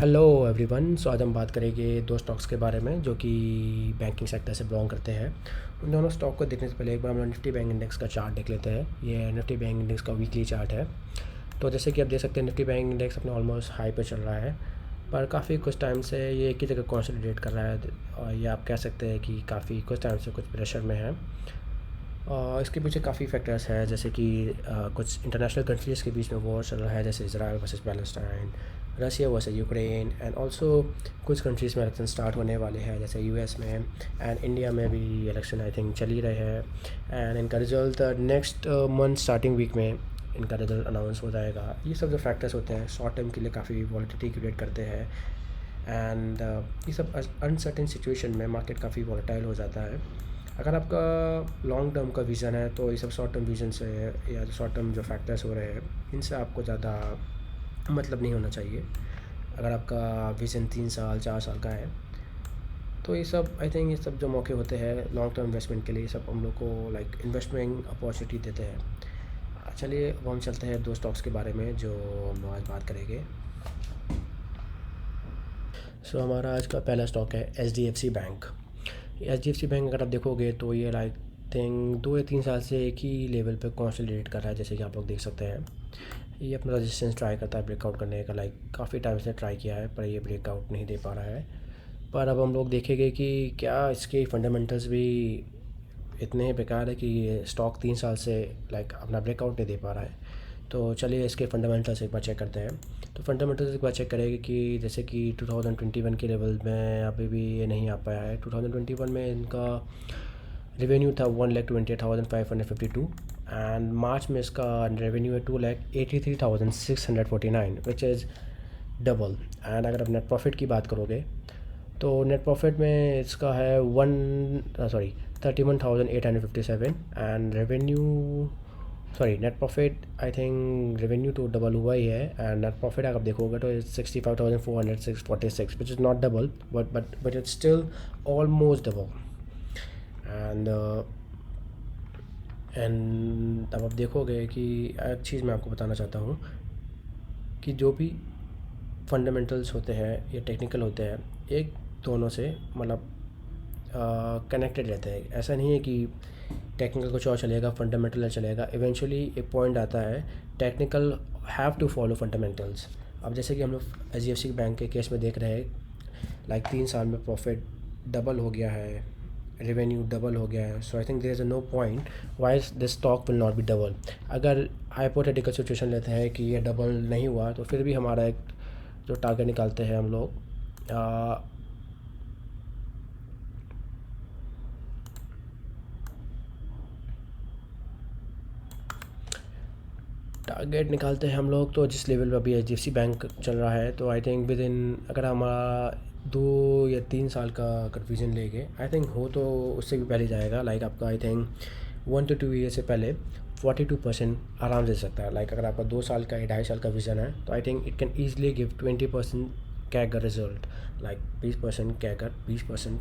Hello everyone. आज हम बात करेंगे दो स्टॉक्स के बारे में जो कि बैंकिंग सेक्टर से बिलोंग करते हैं। उन दोनों स्टॉक को देखने से पहले एक बार हम लोग निफ्टी बैंक इंडेक्स का चार्ट देख लेते हैं। ये निफ्टी बैंक इंडेक्स का वीकली चार्ट है। तो जैसे कि आप देख सकते हैं निफ्टी बैंक इंडेक्स अपने ऑलमोस्ट हाई पे चल रहा है, पर काफ़ी कुछ टाइम से ये एक ही जगह कंसोलिडेट कर रहा है। और ये आप कह सकते हैं कि काफ़ी कुछ टाइम से कुछ प्रेशर में है। और इसके पीछे काफ़ी फैक्टर्स हैं, जैसे कि कुछ इंटरनेशनल कंट्रीज़ के बीच में वॉर चल रहा है, जैसे Israel versus Palestine, Russia versus Ukraine, and also कुछ कंट्रीज़ में इलेक्शन स्टार्ट होने वाले हैं, जैसे यूएस में एंड इंडिया में भी इलेक्शन आई थिंक चल ही रहे हैं। एंड इनका result next month starting week में इनका रिजल्ट अनाउंस हो जाएगा। ये सब जो फैक्टर्स होते हैं शॉर्ट टर्म के लिए काफ़ी वॉलेटिलिटी क्रिएट करते हैं। एंड ये सब अनसर्टेन सिचुएशन में मार्केट काफ़ी वॉलेटाइल हो जाता है। अगर आपका लॉन्ग टर्म का विज़न है तो ये सब शॉर्ट टर्म विज़न से या शॉर्ट टर्म जो फैक्टर्स हो रहे हैं इनसे आपको ज़्यादा मतलब नहीं होना चाहिए। अगर आपका विज़न 3 साल 4 साल का है तो ये सब आई थिंक ये सब जो मौके होते हैं लॉन्ग टर्म इन्वेस्टमेंट के लिए, सब हम लोग को लाइक इन्वेस्टमेंट अपॉर्चुनिटी देते हैं। चलिए अब हम चलते हैं दो स्टॉक्स के बारे में जो हम आज बात करेंगे। हमारा आज का पहला स्टॉक है HDFC बैंक। HDFC बैंक अगर आप देखोगे तो ये लाइक थिंक 2 या 3 साल से एक ही लेवल पे कंसोलिडेट कर रहा है, जैसे कि आप लोग देख सकते हैं। ये अपना रेजिस्टेंस ट्राई करता है ब्रेकआउट करने का, लाइक काफ़ी टाइम से ट्राई किया है पर ये ब्रेकआउट नहीं दे पा रहा है। पर अब हम लोग देखेंगे कि क्या इसके फंडामेंटल्स भी इतने बेकार है कि ये स्टॉक 3 साल से लाइक अपना ब्रेकआउट नहीं दे पा रहा है। तो चलिए इसके फंडामेंटल्स एक बार चेक करते हैं। तो फंडामेंटल्स एक बार चेक करेंगे कि जैसे कि 2021 के लेवल में अभी भी ये नहीं आ पाया है। 2021 में इनका रेवेन्यू था 1,28,552 एंड मार्च में इसका रेवेन्यू है 2,83,649 विच इज़ डबल। एंड अगर आप नेट प्रॉफिट की बात करोगे तो नेट प्रॉफिट में इसका है 31,857 and revenue net profit I think revenue तो डबल हुआ ही है एंड नेट प्रॉफिट अगर आप देखोगे तो 65,446 which is not double but it's still almost double. And अब आप देखोगे कि एक चीज़ मैं आपको बताना चाहता हूँ कि जो भी फंडामेंटल्स होते हैं ये टेक्निकल होते हैं, एक दोनों से मतलब कनेक्टेड रहते हैं। ऐसा नहीं है कि टेक्निकल कुछ और चलेगा फंडामेंटल चलेगा। इवेंचुअली एक पॉइंट आता है technical have to follow fundamentals. अब जैसे कि हम लोग HDFC बैंक के केस में देख रहे हैं, लाइक 3 साल में प्रॉफिट डबल हो गया है, रेवेन्यू डबल हो गया है। So I think there is a no point why this stock will not be double. अगर हाइपोथेटिकल सिचुएशन लेते हैं कि ये डबल नहीं हुआ तो फिर भी हमारा एक जो टारगेट निकालते हैं हम लोग तो जिस लेवल पे अभी HDFC बैंक चल रहा है तो आई थिंक विद इन अगर हमारा 2 या 3 साल का अगर विज़न लेंगे आई थिंक हो तो उससे भी पहले जाएगा। लाइक आपका आई थिंक 1 to 2 ईयर से पहले 42% आराम से सकता है। लाइक अगर आपका 2 साल का या 2.5 साल का विज़न है तो I think it can easily give 20% CAGR result. Like 20%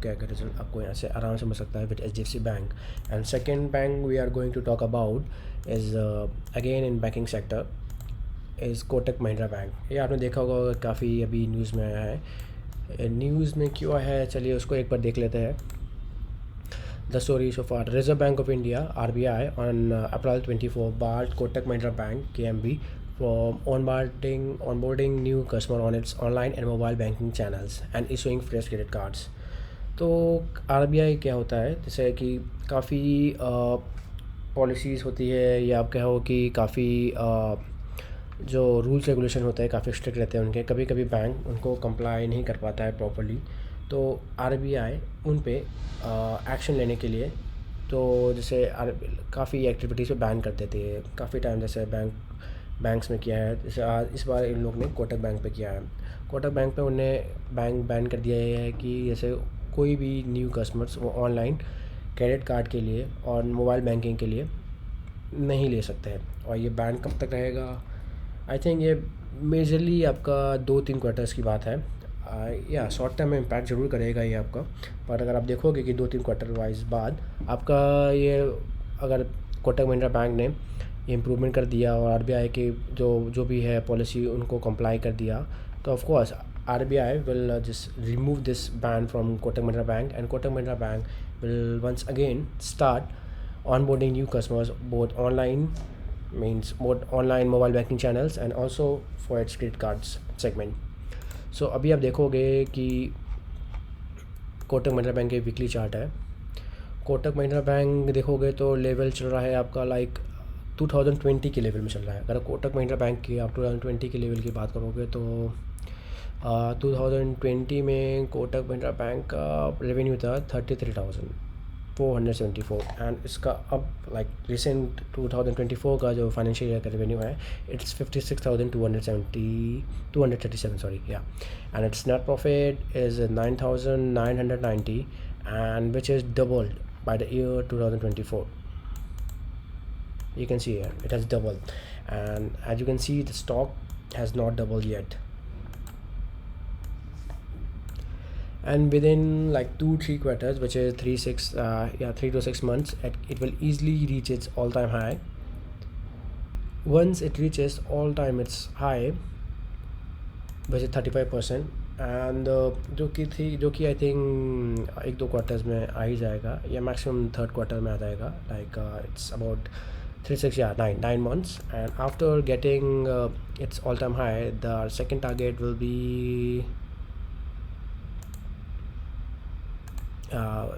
CAGR result आपको यहाँ से आराम से मिल सकता है with HDFC bank. And second bank we are going to talk about is again in banking sector is Kotak Mahindra bank. ये आपने देखा होगा काफ़ी अभी न्यूज़ में आया है। न्यूज़ में क्यों आया है चलिए उसको एक बार देख लेते हैं। The story so far: Reserve Bank of India (RBI) on April 24 barred Kotak Mahindra Bank (KMB) from onboarding new customer on its online and mobile banking channels and issuing fresh credit cards. तो RBI क्या होता है, जैसे कि काफ़ी policies होती है या आप कहो कि काफ़ी जो रूल्स रेगुलेशन होते हैं काफ़ी स्ट्रिक्ट रहते हैं उनके। कभी कभी बैंक उनको कंप्लाई नहीं कर पाता है प्रॉपर्ली, तो RBI उन पे एक्शन लेने के लिए तो जैसे काफ़ी एक्टिविटीज़ पे बैन कर देती है काफ़ी टाइम। जैसे बैंक्स में किया है, जैसे आज इस बार इन लोग ने कोटक बैंक पे किया है। कोटक बैंक पे उन्हें बैंक बैन कर दिया है कि जैसे कोई भी न्यू कस्टमर्स वो ऑनलाइन क्रेडिट कार्ड के लिए और मोबाइल बैंकिंग के लिए नहीं ले सकते हैं। और ये बैन कब तक रहेगा? आई थिंक ये मेजरली आपका 2-3 क्वार्टर्स की बात है। या शॉर्ट टर्म में इम्पैक्ट ज़रूर करेगा ये आपका, पर अगर आप देखोगे कि 2-3 क्वार्टर वाइज बाद आपका ये अगर कोटक महिंद्रा बैंक ने ये इम्प्रूवमेंट कर दिया और RBI के जो भी है पॉलिसी उनको कंप्लाई कर दिया तो of course RBI will just remove this ban from Kotak Mahindra Bank, and Kotak Mahindra Bank will once again start onboarding new customers both online, means both online mobile banking channels and also for its credit cards segment. So अभी आप देखोगे कि Kotak Mahindra bank के weekly chart है. Kotak Mahindra bank देखोगे तो level चल रहा है आपका लाइक 2020 के लेवल में चल रहा है. अगर कोटक महिंद्रा बैंक की आप 2020 के लेवल की बात करोगे तो 2020 में कोटक महिंद्रा बैंक का रेवेन्यू था 33,474, एंड इसका अब लाइक रिसेंट 2024 का जो फाइनेंशियल ईयर का रेवेन्यू है इट्स 56,237 सॉरी या, and it's net profit is 9,990 and which is doubled by the year 2024. You can see here it has doubled, and as you can see the stock has not doubled yet, and within like 2-3 quarters, which is 3 to 6 months, it will easily reach its all-time high. Once it reaches all-time its high, which is 35%, and जो कि I think 1-2 quarters में आ ही जाएगा या maximum 3rd quarter में आ जाएगा, like it's about 9 months, and after getting its all-time high, the second target will be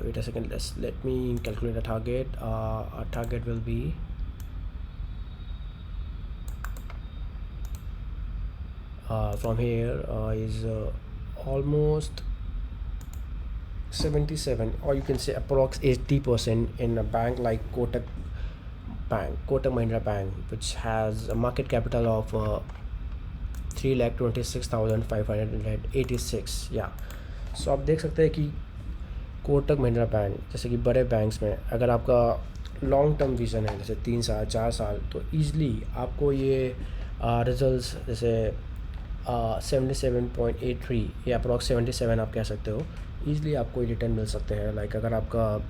wait a second, let me calculate a target. Our target will be from here is almost 77, or you can say approx 80% in a bank like Kotak Mahindra Bank, which has a market capital of 3,26,586. या सो आप देख सकते हैं कि Kotak Mahindra bank जैसे कि बड़े banks में अगर आपका लॉन्ग टर्म विज़न है जैसे 3 साल 4 साल, तो ईज़िली आपको ये रिजल्ट्स जैसे 77.83 या अप्रॉक्स 77 आप कह सकते हो, ईज़िली आपको रिटर्न मिल सकते हैं. लाइक अगर आपका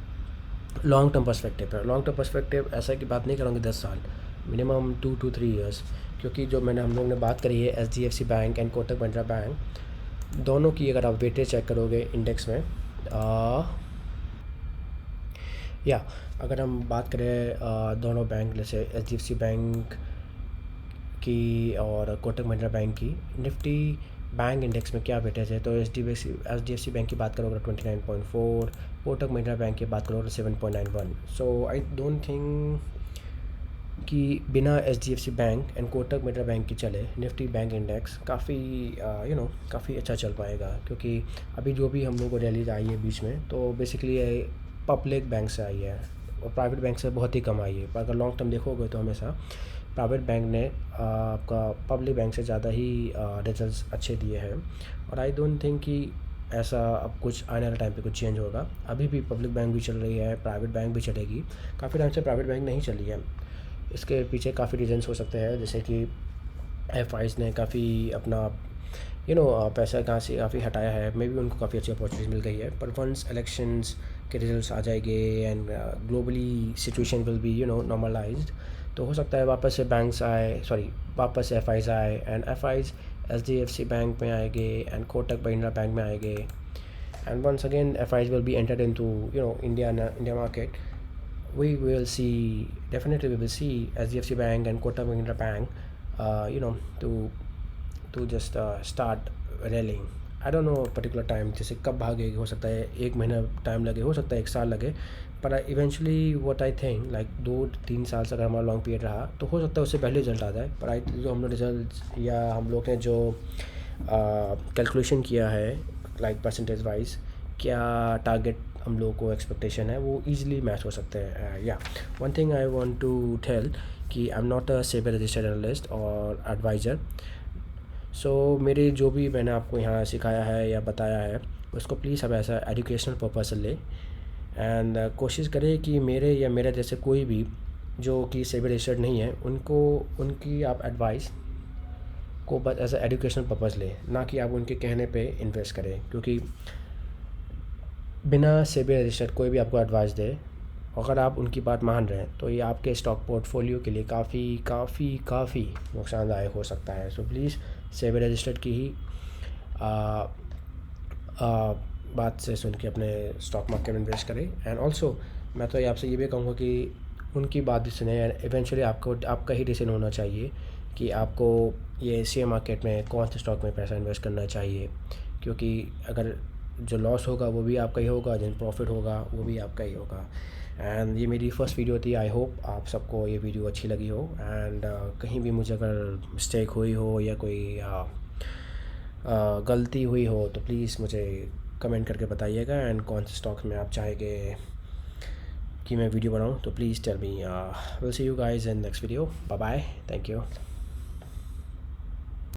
लॉन्ग टर्म पर्सपेक्टिव है, लॉन्ग टर्म पर्सपेक्टिव ऐसा की बात नहीं करूँगी 10 साल, मिनिमम 2 to 3 ईयर्स, क्योंकि जो हम लोग ने बात करी है HDFC bank and Kotak Mahindra bank दोनों की अगर आप वेटेज चेक करोगे इंडेक्स में, या अगर हम बात करें दोनों बैंक जैसे HDFC बैंक की और कोटक महिंद्रा बैंक की निफ्टी बैंक इंडेक्स में क्या वेटेज है, तो HDFC बैंक की बात करोगे 29.4, कोटक महिंद्रा बैंक की बात करोगे 7.91. सो आई डोंट थिंक कि बिना HDFC bank and Kotak Mahindra bank की चले निफ्टी बैंक इंडेक्स काफ़ी काफ़ी अच्छा चल पाएगा, क्योंकि अभी जो भी हम लोग को रैलीज आई है बीच में तो बेसिकली पब्लिक बैंक से आई है और प्राइवेट बैंक से बहुत ही कम आई है. पर अगर लॉन्ग टर्म देखोगे तो हमेशा प्राइवेट बैंक ने आपका पब्लिक बैंक से ज़्यादा ही रिजल्ट्स अच्छे दिए हैं, और आई डोंट थिंक कि ऐसा अब कुछ आने वाले टाइम पे कुछ चेंज होगा. अभी भी पब्लिक बैंक भी चल रही है, प्राइवेट बैंक भी चलेगी. काफ़ी टाइम से प्राइवेट बैंक नहीं चली है, इसके पीछे काफ़ी रीजन्स हो सकते हैं, जैसे कि FIs ने काफ़ी अपना पैसा कहाँ से काफ़ी हटाया है, मे बी उनको काफ़ी अच्छी अपॉर्चुनिटीज मिल गई है. पर वंस इलेक्शंस के रिजल्ट्स आ जाएंगे and globally situation will be normalised, तो हो सकता है वापस से बैंक्स आए, वापस से FIs आए, एंड FIs HDFC बैंक में आएंगे एंड कोटक महिंद्रा बैंक में आएंगे, and once again FIs will be entered into India market. we will see HDFC Bank and Kotak Mahindra Bank to just start rallying. I don't know particular time, जैसे कब भागेगी, हो सकता है 1 महीना टाइम लगे, हो सकता है 1 साल लगे, पर eventually what I think like 2-3 साल से अगर हमारा लॉन्ग पीरियड रहा तो हो सकता है उससे पहले रिजल्ट आ जाए. पर जो हम लोग रिजल्ट या हम लोग ने जो कैलकुलेशन किया है लाइक परसेंटेज वाइज क्या टारगेट हम लोगों को एक्सपेक्टेशन है वो ईजिली मैच हो सकते हैं. या one thing I want to tell कि I am not a SEBI registered analyst और एडवाइज़र. सो मेरे जो भी मैंने आपको यहाँ सिखाया है या बताया है उसको प्लीज़ आप ऐसा एजुकेशनल पर्पज से ले, एंड कोशिश करें कि मेरे या मेरे जैसे कोई भी जो कि सेबी रजिस्टर्ड नहीं है उनकी आप एडवाइस को बस एज ए एजुकेशनल पर्पज़ लें, ना कि आप उनके कहने पे इन्वेस्ट करें. क्योंकि बिना सेबी रजिस्टर्ड कोई भी आपको एडवाइस दे, अगर आप उनकी बात मान रहे हैं तो ये आपके स्टॉक पोर्टफोलियो के लिए काफ़ी नुकसानदायक हो सकता है. सो प्लीज़ सेबी रजिस्टर्ड की ही बात से सुन के अपने स्टॉक मार्केट में इन्वेस्ट करें। एंड ऑल्सो मैं तो ये आपसे ये भी कहूँगा कि उनकी बात भी सुने, एंड इवेंचुअली आपको आपका ही डिसीजन होना चाहिए कि आपको ये शेयर मार्केट में कौन से स्टॉक में पैसा इन्वेस्ट करना चाहिए, क्योंकि अगर जो लॉस होगा वो भी आपका ही होगा, जिन प्रॉफिट होगा वो भी आपका ही होगा। एंड ये मेरी फर्स्ट वीडियो थी। आई होप आप सबको ये वीडियो अच्छी लगी हो। एंड कहीं भी मुझे अगर मिस्टेक हुई हो या कोई गलती हुई हो तो प्लीज़ मुझे कमेंट करके बताइएगा। एंड कौन से स्टॉक्स में आप चाहेंगे कि मैं वीडियो बनाऊं तो please tell me. Will see you guys in next video. Bye bye, thank you.